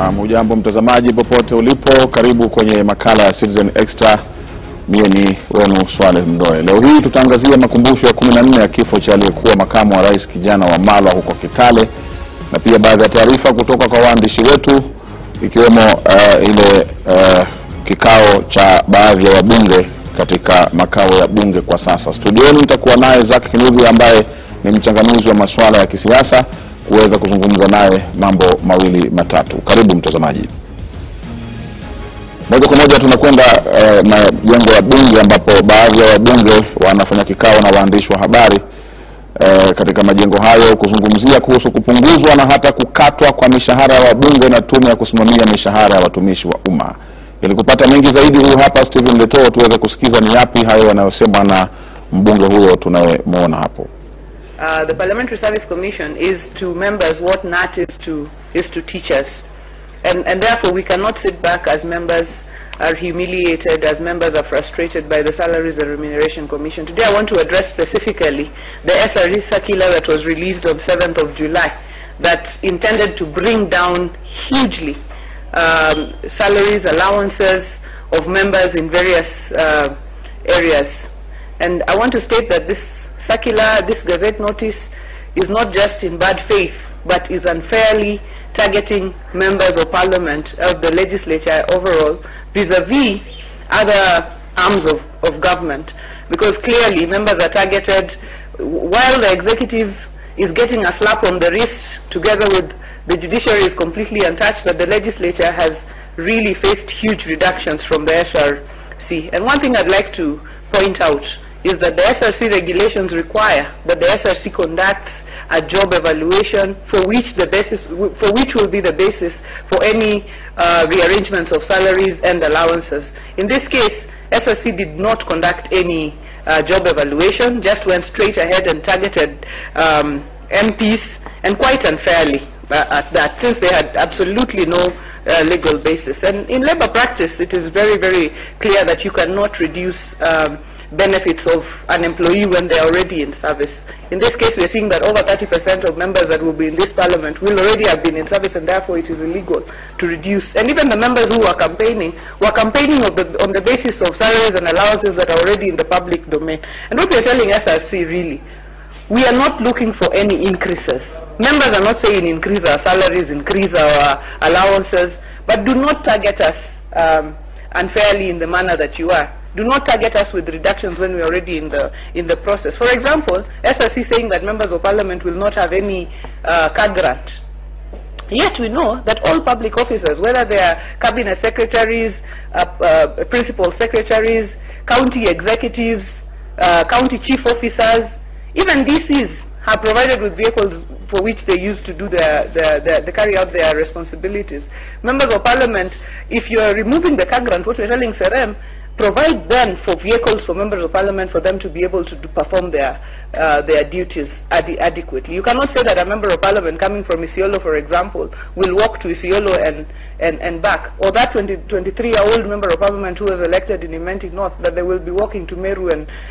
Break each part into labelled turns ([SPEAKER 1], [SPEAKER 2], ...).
[SPEAKER 1] Na hujambo mtazamaji popote ulipo, karibu kwenye makala ya Citizen Extra. Mimi ni wenu Swale Mdoe. Leo hii tutaangazia makumbusho ya 14 ya kifo cha aliyekuwa makamu wa rais kijana wa Malwa huko Kitale, na pia baadhi ya taarifa kutoka kwa waandishi wetu, ikiwemo ile kikao cha baadhi ya wabunge katika makao ya bunge kwa sasa. Studioni nitakuwa naye Zaki Kinubi ambaye ni mchanganuzi wa masuala ya kisiasa, kuweza kuzungumza naye mambo mawili matatu. Karibu mtazamaji. Moja kwa moja tunakwenda majengo ya bunge ambapo baadhi ya wabunge wanafanya kikao na waandishi wa habari katika majengo hayo kuzungumzia kuhusu kupunguzwa na hata kukatwa kwa mishahara ya wabunge na tume ya kusimamia mishahara ya watumishi wa umma. Ili kupata mengi zaidi, huyu hapa Stephen Leto, tuweze kusikiza ni yapi hayo yanayosemwa na mbunge huyo tunayemuona hapo.
[SPEAKER 2] The Parliamentary Service Commission is to members what NAT is to teachers, and therefore we cannot sit back as members are humiliated, as members are frustrated by the Salaries and Remuneration Commission. Today I want to address specifically the SRE circular that was released on 7th of July that intended to bring down hugely salaries, allowances of members in various areas. And I want to state that this circular, this gazette notice, is not just in bad faith, but is unfairly targeting members of parliament, of the legislature overall, vis-a-vis other arms of government. Because clearly members are targeted, while the executive is getting a slap on the wrist, together with the judiciary is completely untouched, but the legislature has really faced huge reductions from the SRC. And one thing I'd like to point out is that the SRC regulations require that the SRC conducts a job evaluation for which will be the basis for any rearrangements of salaries and allowances. In this case, SRC did not conduct any job evaluation, just went straight ahead and targeted MPs, and quite unfairly at that, since they had absolutely no legal basis. And in labor practice, it is very, very clear that you cannot reduce benefits of an employee when they are already in service. In this case, we are seeing that over 30% of members that will be in this parliament will already have been in service, and therefore it is illegal to reduce. And even the members who were campaigning on the basis of salaries and allowances that are already in the public domain. And what we are telling SRC, really, we are not looking for any increases. Members are not saying increase our salaries, increase our allowances, but do not target us unfairly in the manner that you are. Do not target us with reductions when we are already in the process. For example, SRC saying that members of parliament will not have any card grant. Yet we know that all public officers, whether they are cabinet secretaries, principal secretaries, county executives, county chief officers, even DCs, are provided with vehicles for which they use to do they carry out their responsibilities. Members of parliament, if you are removing the card grant, what we're telling Serem, provide then for vehicles for members of parliament for them to be able to perform their duties adequately. You cannot say that a member of parliament coming from Isiolo, for example, will walk to Isiolo and back, or that 23-year-old member of parliament who was elected in Imenti North, that they will be walking to Meru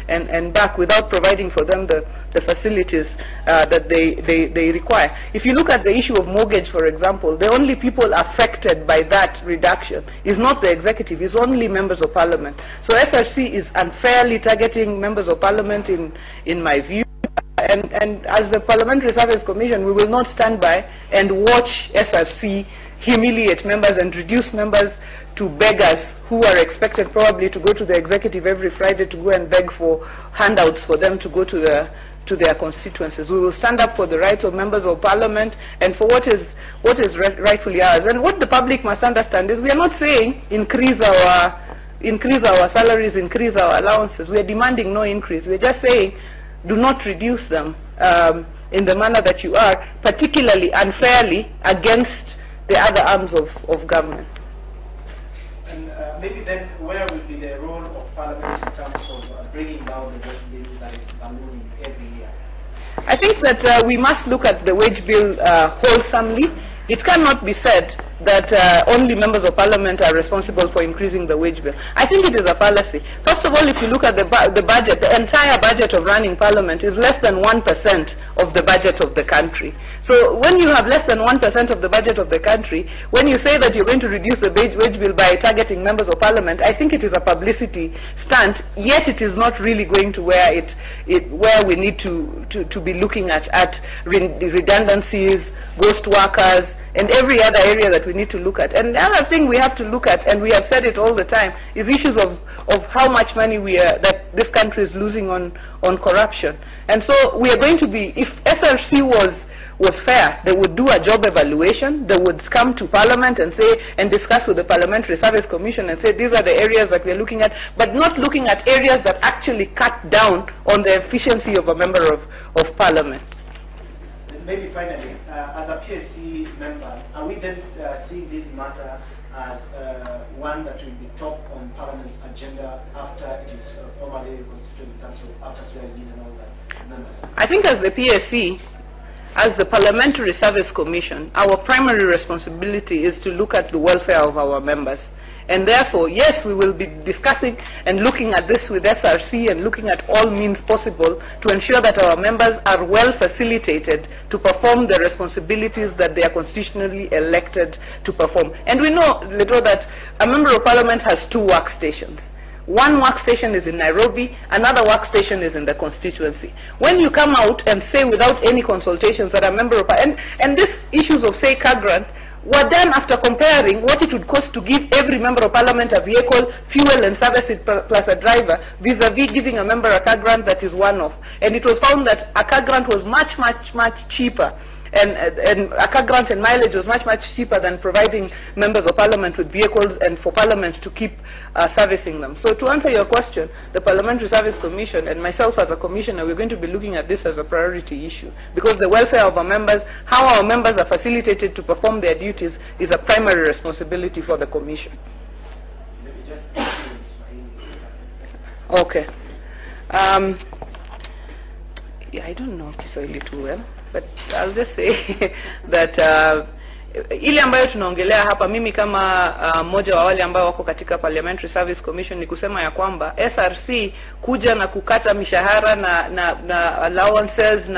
[SPEAKER 2] and back without providing for them the facilities that they require. If you look at the issue of mortgage, for example, the only people affected by that reduction is not the executive, it's only members of parliament. So SRC is unfairly targeting members of parliament in my view. And as the Parliamentary Service Commission, we will not stand by and watch SRC humiliate members and reduce members to beggars who are expected probably to go to the executive every Friday to go and beg for handouts for them to go to their constituencies. We will stand up for the rights of members of parliament and for what is rightfully ours. And what the public must understand is we are not saying increase our salaries, increase our allowances. We are demanding no increase. We are just saying do not reduce them in the manner that you are, particularly unfairly against the other arms of government.
[SPEAKER 3] And maybe then where will be the role of parliament in terms of bringing down the wage bill that is ballooning every year?
[SPEAKER 2] I think that we must look at the wage bill wholesomely. It cannot be said that only members of parliament are responsible for increasing the wage bill. I think it is a fallacy. First of all, if you look at the budget, the entire budget of running parliament is less than 1% of the budget of the country. So when you have less than 1% of the budget of the country, when you say that you're going to reduce the wage bill by targeting members of parliament, I think it is a publicity stunt, yet it is not really going to where where we need to be looking at redundancies, ghost workers, and every other area that we need to look at. And the other thing we have to look at, and we have said it all the time, is issues of how much money that this country is losing on corruption. And so we are going to be, if SRC was fair, they would do a job evaluation, they would come to Parliament and say, and discuss with the Parliamentary Service Commission and say, these are the areas that we are looking at, but not looking at areas that actually cut down on the efficiency of a member of Parliament.
[SPEAKER 3] Maybe finally, as a PSC member, are we then seeing this matter as one that will be top on Parliament's agenda after it is formally constituted in terms of after swearing in and all that members?
[SPEAKER 2] I think as the PSC, as the Parliamentary Service Commission, our primary responsibility is to look at the welfare of our members. And therefore, yes, we will be discussing and looking at this with SRC and looking at all means possible to ensure that our members are well facilitated to perform the responsibilities that they are constitutionally elected to perform. And we know, Leto, that a member of Parliament has 2 workstations. One workstation is in Nairobi, another workstation is in the constituency. When you come out and say without any consultations that a member of Parliament, and these issues of, say, car grant, were done after comparing what it would cost to give every member of Parliament a vehicle, fuel and service it plus a driver, vis-a-vis giving a member a car grant that is one-off. And it was found that a car grant was much cheaper. And a car grant and mileage was much cheaper than providing members of Parliament with vehicles and for Parliament to keep servicing them. So to answer your question, the Parliamentary Service Commission and myself as a commissioner, we're going to be looking at this as a priority issue, because the welfare of our members, how our members are facilitated to perform their duties, is a primary responsibility for the commission. Okay. Yeah, I don't know Kiswahili too well, but I'll just say that ile ambayo tunaongelea hapa, mimi kama mmoja wa wale ambao wako katika Parliamentary Service Commission, ni kusema ya kwamba SRC kuja na kukata mishahara na allowances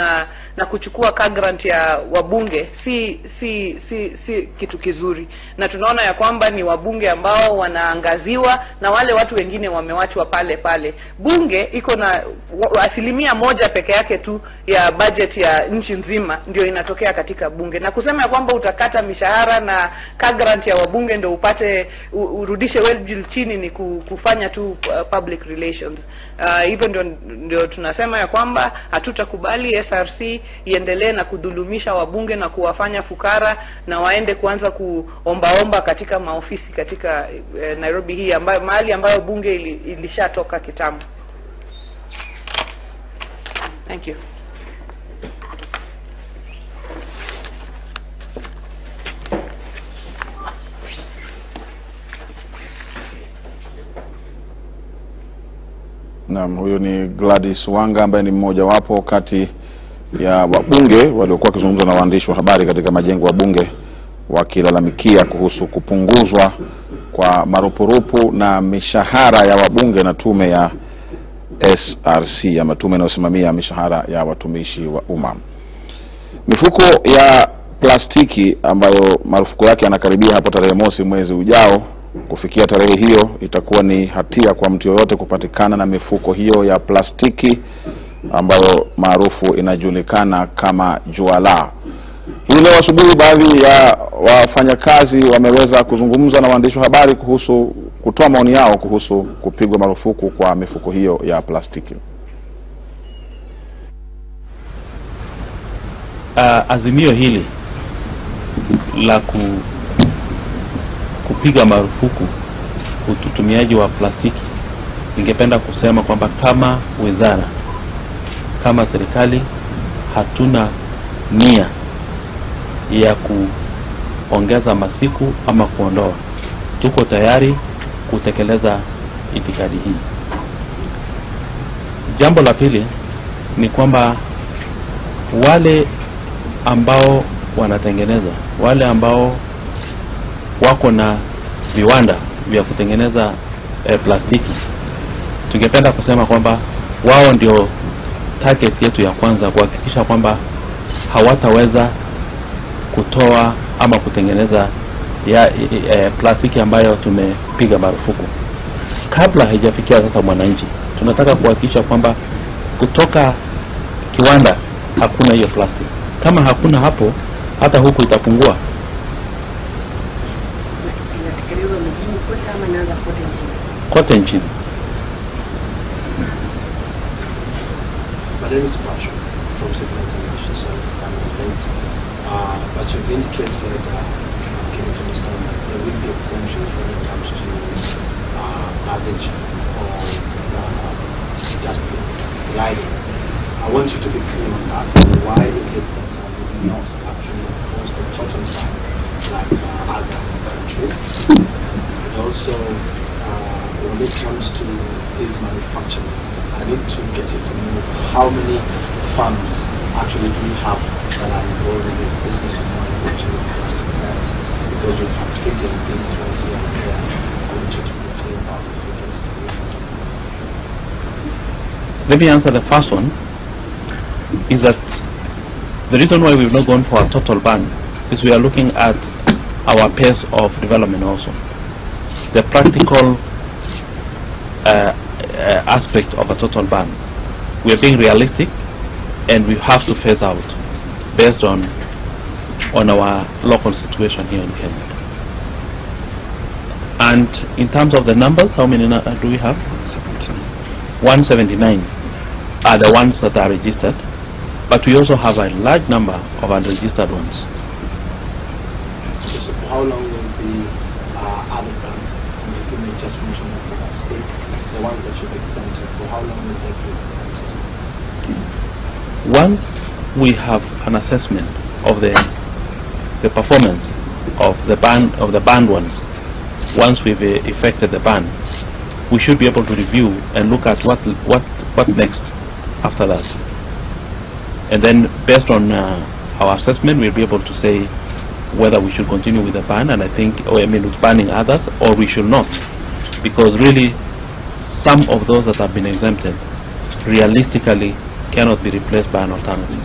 [SPEAKER 2] na kuchukua car grant ya wabunge si kitu kizuri, na tunaona ya kwamba ni wabunge ambao wanaangaziwa na wale watu wengine wamewachwa pale. Bunge iko na 1% peke yake tu ya budget ya nchi nzima ndio inatokea katika bunge, na kusema ya kwamba utakata mishahara na car grant ya wabunge ndio upate urudishe wage chini ni kufanya tu public relations. Hivyo ndio tunasema ya kwamba hatutakubali SRC iendelee na kudhulumisha wabunge na kuwafanya fukara na waende kuanza kuombaomba katika maofisi katika Nairobi hii ambayo mahali ambayo bunge ilishatoka kitambo. Thank you.
[SPEAKER 1] Naam, huyo ni Gladys Wanga ambaye ni mmoja wapo kati ya wabunge waliokuwa kuzungumza na waandishi wa habari katika majengo ya bunge wakilalamikia kuhusu kupunguzwa kwa marupurupu na mishahara ya wabunge na tume ya SRC, ama tume inayosimamia mishahara ya watumishi wa umma. Mifuko ya plastiki ambayo marufuku yake yanakaribia hapo tarehe 1 mwezi ujao, kufikia tarehe hiyo itakuwa ni hatia kwa mtu yoyote kupatikana na mifuko hiyo ya plastiki ambayo maarufu inajulikana kama juala. Hii leo asubuhi baadhi ya wafanyakazi wameweza kuzungumza na waandishi wa habari kuhusu kutoa maoni yao kuhusu kupigwa marufuku kwa mifuko hiyo ya plastiki.
[SPEAKER 4] Azimio hili la kupiga marufuku utumiaji wa plastiki, ningependa kusema kwamba kama wizara, kama serikali, hatuna nia ya kuongeza masiku ama kuondoa. Tuko tayari kutekeleza itikadi hii. Jambo la pili ni kwamba wale ambao wanatengeneza, wale ambao wako na viwanda vya kutengeneza plastiki, tungependa kusema kwamba wao ndio target yetu ya kwanza kuhakikisha kwamba hawataweza kutoa ama kutengeneza plastiki ambayo tumepiga marufuku. Kabla haijafikia sasa mwananchi, tunataka kuhakikisha kwamba kutoka kiwanda hakuna hiyo plastiki. Kama hakuna hapo, hata huku itapungua. Kote nchini.
[SPEAKER 5] My name is Marshall from Citizen International, so I'm late. But you've indicated can you understand that there will be exemptions when it comes to garbage or just lighting. I want you to be clear on that. Why is it that we not actually impose the total ban like other countries? And also, when it comes to this manufacturing, I need to get it from you. How many farms actually do you have that are involved in this business of manufacturing plastic bags? Because you have taken things right here and there. I want you to be clear about the figures.
[SPEAKER 4] Let me answer the first one. Is that the reason why we've not gone for a total ban is we are looking at our pace of development also. The practical aspect of a total ban. We are being realistic, and we have to phase out based on our local situation here in Kenya. And in terms of the numbers, how many do we have? 179 are the ones that are registered, but we also have a large number of unregistered ones.
[SPEAKER 5] So how long will the other brands, you may just mention that state, the ones that you've exempted, for how long will they be exempted?
[SPEAKER 4] Once we have an assessment of the performance of the banned ones, once we've effected the ban, we should be able to review and look at what next after that. And then based on our assessment, we'll be able to say whether we should continue with the ban, and with banning others, or we should not, because really some of those that have been exempted realistically cannot be replaced by an alternative.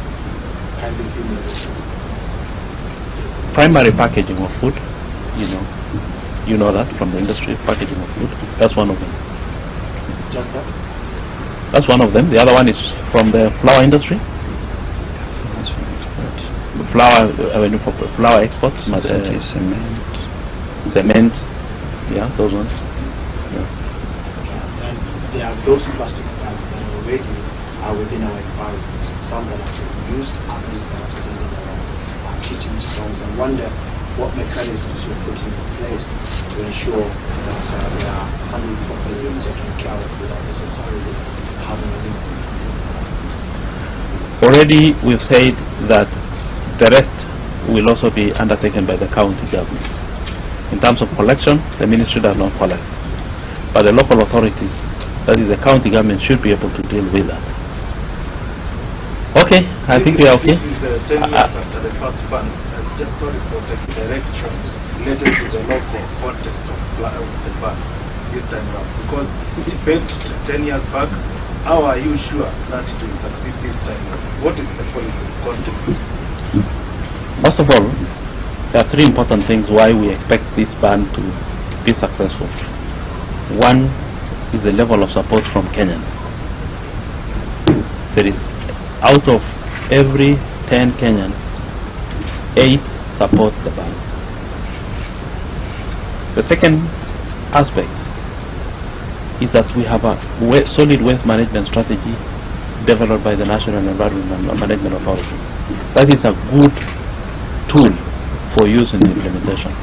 [SPEAKER 4] Primary packaging of food, you know that from the industry, packaging of food, that's one of them.
[SPEAKER 5] Just that?
[SPEAKER 4] That's one of them. The other one is from the flour industry. Flour exports, cement, yeah, those ones. Yeah.
[SPEAKER 5] And there are those plastic bags that already are within our environment, some that are used, others that are still in our kitchen stoves. I wonder what mechanisms you're putting in place to ensure that they are handled properly and taken care of without necessarily having an impact.
[SPEAKER 4] Already we've said that the rest will also be undertaken by the county government. In terms of collection, the ministry does not collect, but the local authorities, that is the county government, should be able to deal with that. Okay, I think we are okay.
[SPEAKER 6] This is 10 years after the first ban. Just sorry for taking directions related to the local context of the ban this time around, because it failed 10 years back. How are you sure that it will succeed this time around? What is the policy context?
[SPEAKER 4] First of all, there are three important things why we expect this ban to be successful. One is the level of support from Kenyans. There is, out of every 10 Kenyans, 8 support the ban. The second aspect is that we have a solid waste management strategy developed by the National Environment Management Authority. That is a good tool for use in the implementation.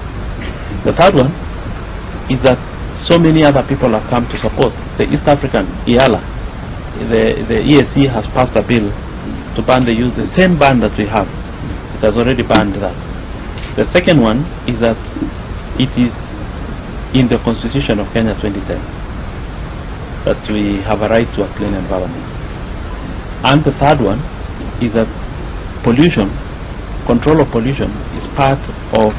[SPEAKER 4] The third one is that so many other people have come to support. The East African, EALA, the EAC has passed a bill to ban the use, the same ban that we have. It has already banned that. The second one is that it is in the Constitution of Kenya 2010 that we have a right to a clean environment. And the third one is that pollution, control of pollution, is part of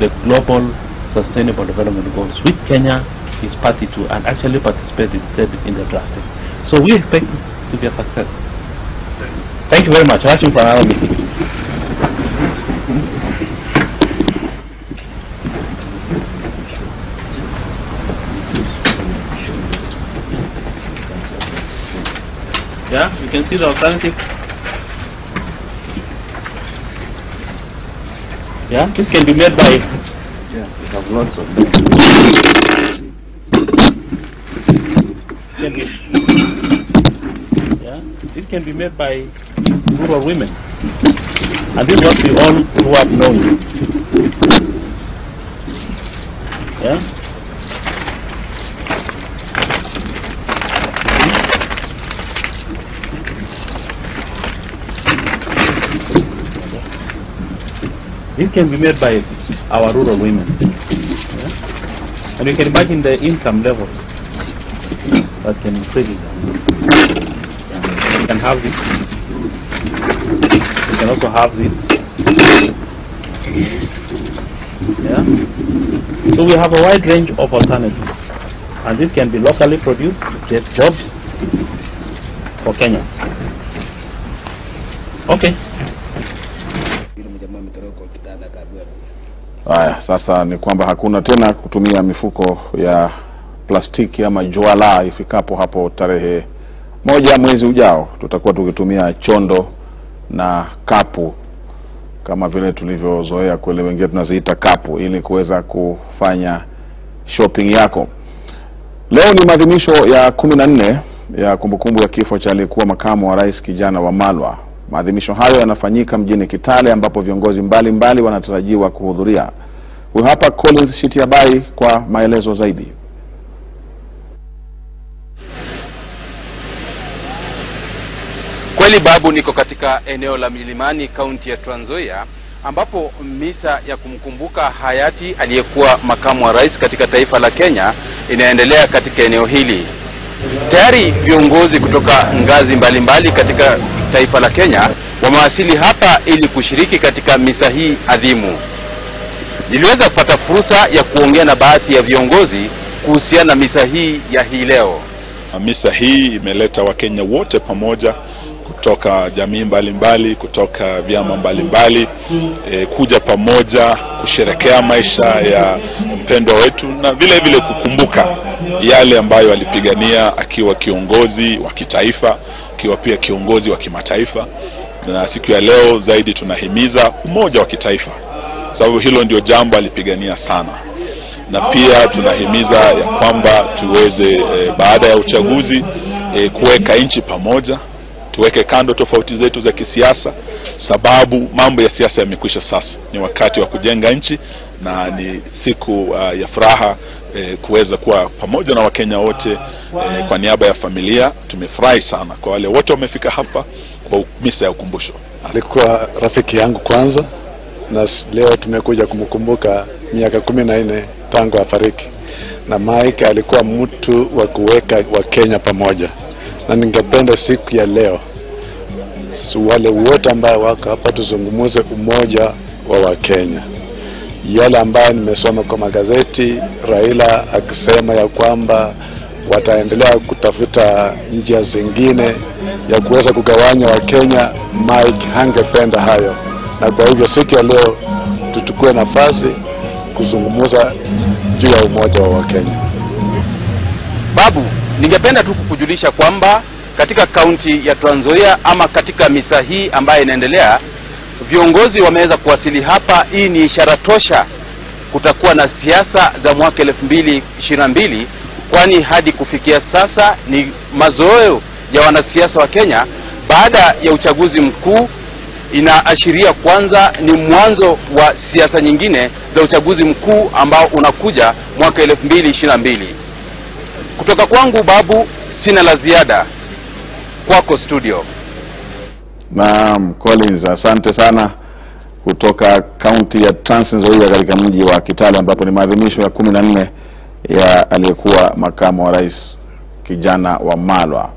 [SPEAKER 4] the global sustainable development goals, which Kenya is party to and actually participated in the drafting. So we expect it to be a success. Thank you very much. Ask you for another meeting. Yeah, you can see the alternative. Yeah, this can be made by.
[SPEAKER 1] Yeah, we have lots of them.
[SPEAKER 4] This can be made by rural women, and this is what we all grew up knowing. Yeah. This can be made by our rural women. Yeah? And you can imagine the income level that can increase. You can have this. You can also have this. Yeah? So we have a wide range of alternatives. And this can be locally produced, get jobs for Kenya. Okay.
[SPEAKER 1] Haya, sasa ni kwamba hakuna tena kutumia mifuko ya plastiki ama juala ifikapo hapo tarehe 1 mwezi ujao. Tutakuwa tukitumia chondo na kapu kama vile tulivyozoea kule, wengine tunaziita kapu, ili kuweza kufanya shopping yako. Leo ni maadhimisho ya 14 ya kumbukumbu ya kifo cha aliyekuwa makamu wa rais kijana wa Malwa. Maadhimisho hayo yanafanyika mjini Kitale ambapo viongozi mbalimbali wanatarajiwa kuhudhuria. Huyu hapa Collins Shitiabai kwa maelezo zaidi.
[SPEAKER 7] Kweli babu, niko katika eneo la Milimani, kaunti ya Trans Nzoia, ambapo misa ya kumkumbuka hayati aliyekuwa makamu wa rais katika taifa la Kenya inaendelea katika eneo hili. Tayari viongozi kutoka ngazi mbalimbali katika taifa la Kenya wamewasili hapa ili kushiriki katika misa hii adhimu. Niliweza kupata fursa ya kuongea na baadhi ya viongozi kuhusiana na misa hii ya hii leo.
[SPEAKER 8] Misa hii imeleta Wakenya wote pamoja kutoka jamii mbalimbali, kutoka vyama mbalimbali, kuja pamoja kusherekea maisha ya mpendwa wetu na vile vile kukumbuka yale ambayo alipigania akiwa kiongozi wa kitaifa, akiwa pia kiongozi wa kimataifa. Na siku ya leo zaidi tunahimiza umoja wa kitaifa, sababu hilo ndio jambo alipigania sana. Na pia tunahimiza ya kwamba tuweze baada ya uchaguzi kuweka nchi pamoja, tuweke kando tofauti zetu za kisiasa, sababu mambo ya siasa yamekwisha sasa. Ni wakati wa kujenga nchi na ni siku ya furaha kuweza kuwa pamoja na Wakenya wote. Kwa niaba ya familia tumefurahi sana kwa wale wote wamefika hapa kwa misa ya ukumbusho.
[SPEAKER 9] Alikuwa rafiki yangu kwanza, na leo tumekuja kumkumbuka miaka 14 tangu afariki. Na Mike alikuwa mtu wa kuweka Wakenya pamoja. Na ningependa siku ya leo wale wote ambao wako hapa tuzungumuze umoja wa Wakenya. Yale ambayo nimesoma kwa magazeti, Raila akisema ya kwamba wataendelea kutafuta njia zingine ya kuweza kugawanya Wakenya, Mike hangependa hayo. Na kwa hivyo siku ya leo tuchukue nafasi kuzungumuza juu ya umoja wa Wakenya.
[SPEAKER 7] Babu, ningependa tu kukujulisha kwamba katika kaunti ya Trans Nzoia ama katika misa hii ambayo inaendelea, viongozi wameweza kuwasili hapa. Hii ni ishara tosha kutakuwa na siasa za mwaka 2022, kwani hadi kufikia sasa ni mazoeo ya wanasiasa wa Kenya baada ya uchaguzi mkuu. Inaashiria kwanza ni mwanzo wa siasa nyingine za uchaguzi mkuu ambao unakuja mwaka 2022. Kutoka kwangu babu, sina la ziada. Kwako studio.
[SPEAKER 1] Naam, Collins, asante sana kutoka kaunti ya Trans Nzoia katika mji wa Kitale ambapo ni maadhimisho ya 14 ya aliyekuwa makamu wa rais kijana wa Malwa.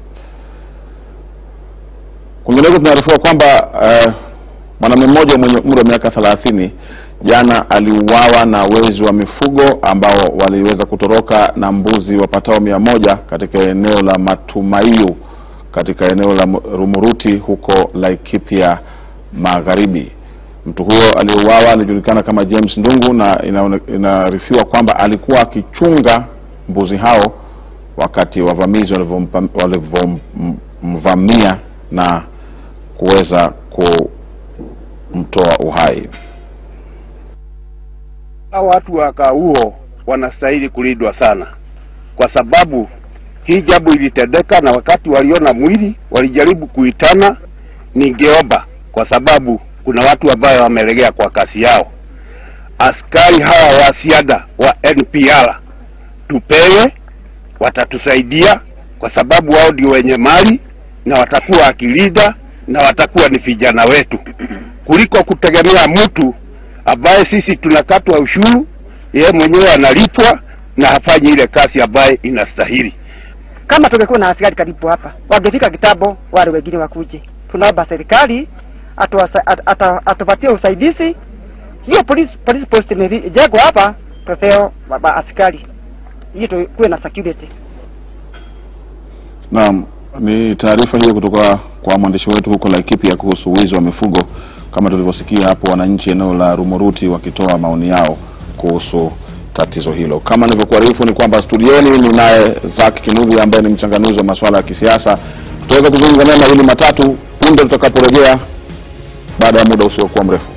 [SPEAKER 1] Kwingineko tunaarifiwa kwamba mwanamume mmoja mwenye umri wa miaka 30 jana aliuawa na wezi wa mifugo ambao waliweza kutoroka na mbuzi wapatao 100 katika eneo la Matumaiu, katika eneo la Rumuruti huko Laikipia Magharibi. Mtu huyo aliyeuawa alijulikana kama James Ndungu na inaarifiwa kwamba alikuwa akichunga mbuzi hao wakati wavamizi walivyomvamia na kuweza kumtoa uhai.
[SPEAKER 10] Hao watu wa Kauo wanastahili kulindwa sana, kwa sababu hii jambo ilitendeka, na wakati waliona mwili walijaribu kuitana. Ningeomba, kwa sababu kuna watu ambao wamelegea kwa kasi yao, askari hawa wa ziada wa NPR tupewe, watatusaidia kwa sababu wao ndio wenye mali na watakuwa akilinda na watakuwa ni vijana wetu, kuliko kutegemea mtu ambaye sisi tunakatwa ushuru, yeye mwenyewe analipwa na hafanyi ile kazi ambaye inastahili.
[SPEAKER 11] Kama tungekuwa na askari karibu hapa, wangefika kitambo wale wengine wakuje. Tunaomba serikali atupatie usaidizi. Hiyo police post imejengwa hapa, tutao askari ili tuwe na security.
[SPEAKER 1] Naam, ni taarifa hiyo kutoka kwa mwandishi wetu huko Laikipia kuhusu wizi wa mifugo. Kama tulivyosikia hapo, wananchi eneo la Rumuruti wakitoa maoni yao kuhusu tatizo hilo. Kama nilivyokuarifu ni kwamba studioni ni naye Zack Kinuthia ambaye ni mchanganuzi wa masuala ya kisiasa. Tutaweza kuzungumza naye mawili matatu punde tutakaporejea baada ya muda usiokuwa mrefu.